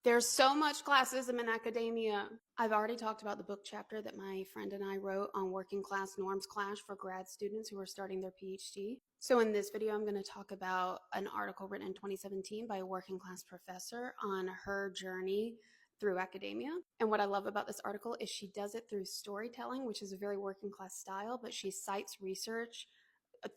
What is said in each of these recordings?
There's so much classism in academia. I've already talked about the book chapter that my friend and I wrote on working class norms clash for grad students who are starting their Ph.D. So in this video, I'm going to talk about an article written in 2017 by a working class professor on her journey through academia. And what I love about this article is she does it through storytelling, which is a very working class style, but she cites research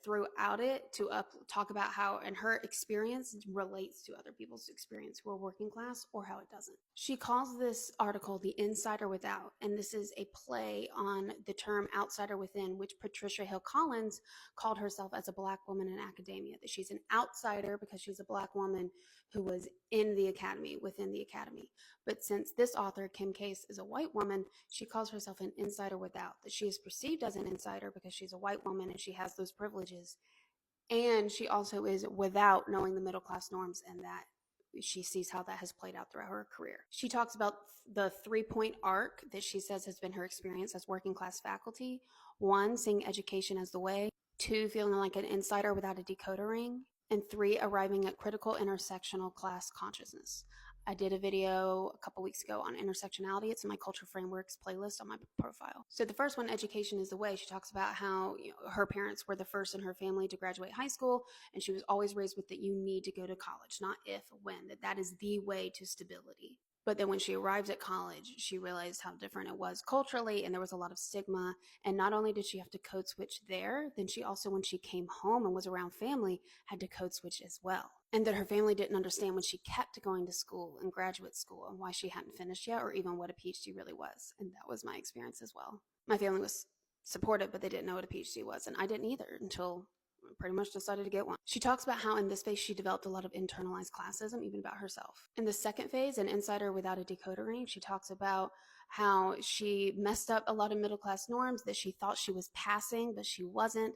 throughout it to talk about how and her experience relates to other people's experience who are working class or how it doesn't. She calls this article The Insider Without, and this is a play on the term outsider within, which Patricia Hill Collins called herself as a Black woman in academia, that she's an outsider because she's a Black woman who was in the academy, within the academy. But since this author, Kim Case, is a white woman, she calls herself an insider without, that she is perceived as an insider because she's a white woman and she has those privileges. And she also is without knowing the middle class norms, and that she sees how that has played out throughout her career. She talks about the 3-point arc that she says has been her experience as working class faculty. 1, seeing education as the way. 2, feeling like an insider without a decoder ring. And 3, arriving at critical intersectional class consciousness. I did a video a couple weeks ago on intersectionality. It's in my Culture Frameworks playlist on my profile. So the first one, education is the way. She talks about how her parents were the first in her family to graduate high school, and she was always raised with that you need to go to college, not if, when, that is the way to stability. But then when she arrived at college, she realized how different it was culturally, and there was a lot of stigma. And not only did she have to code switch there, then she also, when she came home and was around family, had to code switch as well. And that her family didn't understand when she kept going to school and graduate school and why she hadn't finished yet, or even what a PhD really was. And that was my experience as well. My family was supportive, but they didn't know what a PhD was. And I didn't either until pretty much decided to get one. She talks about how in this phase she developed a lot of internalized classism, even about herself. In the second phase, an insider without a decoder ring, she talks about how she messed up a lot of middle class norms, that she thought she was passing, but she wasn't,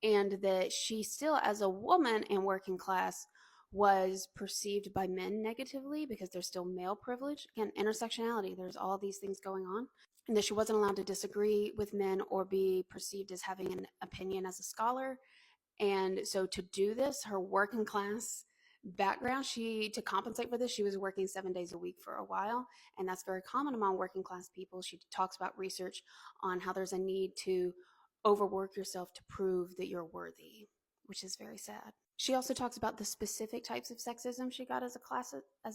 and that she still, as a woman in working class, was perceived by men negatively because there's still male privilege. Again, intersectionality, there's all these things going on. And that she wasn't allowed to disagree with men or be perceived as having an opinion as a scholar. And so to do this, her working class background, to compensate for this, she was working 7 days a week for a while. And that's very common among working class people. She talks about research on how there's a need to overwork yourself to prove that you're worthy, which is very sad. She also talks about the specific types of sexism she got as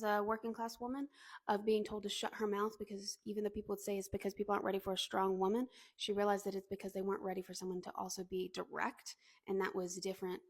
a working class woman, of being told to shut her mouth because even though people would say it's because people aren't ready for a strong woman, she realized that it's because they weren't ready for someone to also be direct, and that was different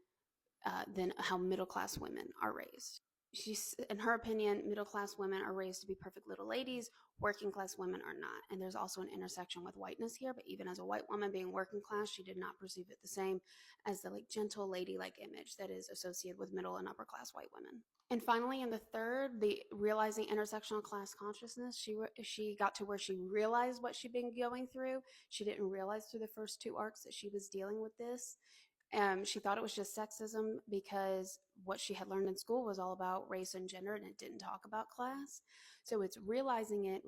than how middle class women are raised. She's, in her opinion, middle class women are raised to be perfect little ladies, working class women are not. And there's also an intersection with whiteness here, but even as a white woman being working class, she did not perceive it the same as the gentle ladylike image that is associated with middle and upper class white women. And finally, in the third, the realizing intersectional class consciousness, she got to where she realized what she'd been going through. She didn't realize through the first 2 arcs that she was dealing with this. She thought it was just sexism because what she had learned in school was all about race and gender, and it didn't talk about class. So it's realizing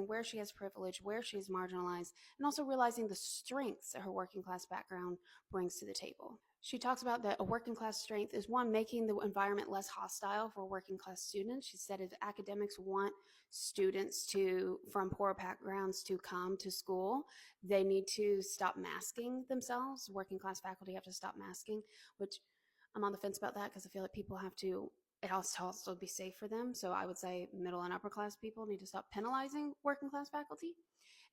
where she has privilege, where she's marginalized, and also realizing the strengths that her working class background brings to the table. She talks about that a working class strength is, 1, making the environment less hostile for working class students. She said if academics want students from poor backgrounds to come to school, they need to stop masking themselves. Working class faculty have to stop masking, which I'm on the fence about that because I feel like people have to, it has to also be safe for them. So I would say middle and upper class people need to stop penalizing working class faculty.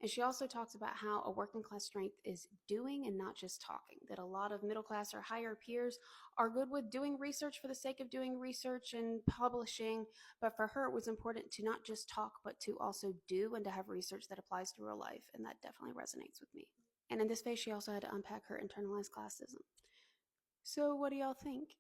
And she also talks about how a working class strength is doing and not just talking, that a lot of middle class or higher peers are good with doing research for the sake of doing research and publishing. But for her, it was important to not just talk, but to also do and to have research that applies to real life. And that definitely resonates with me. And in this phase, she also had to unpack her internalized classism. So what do y'all think?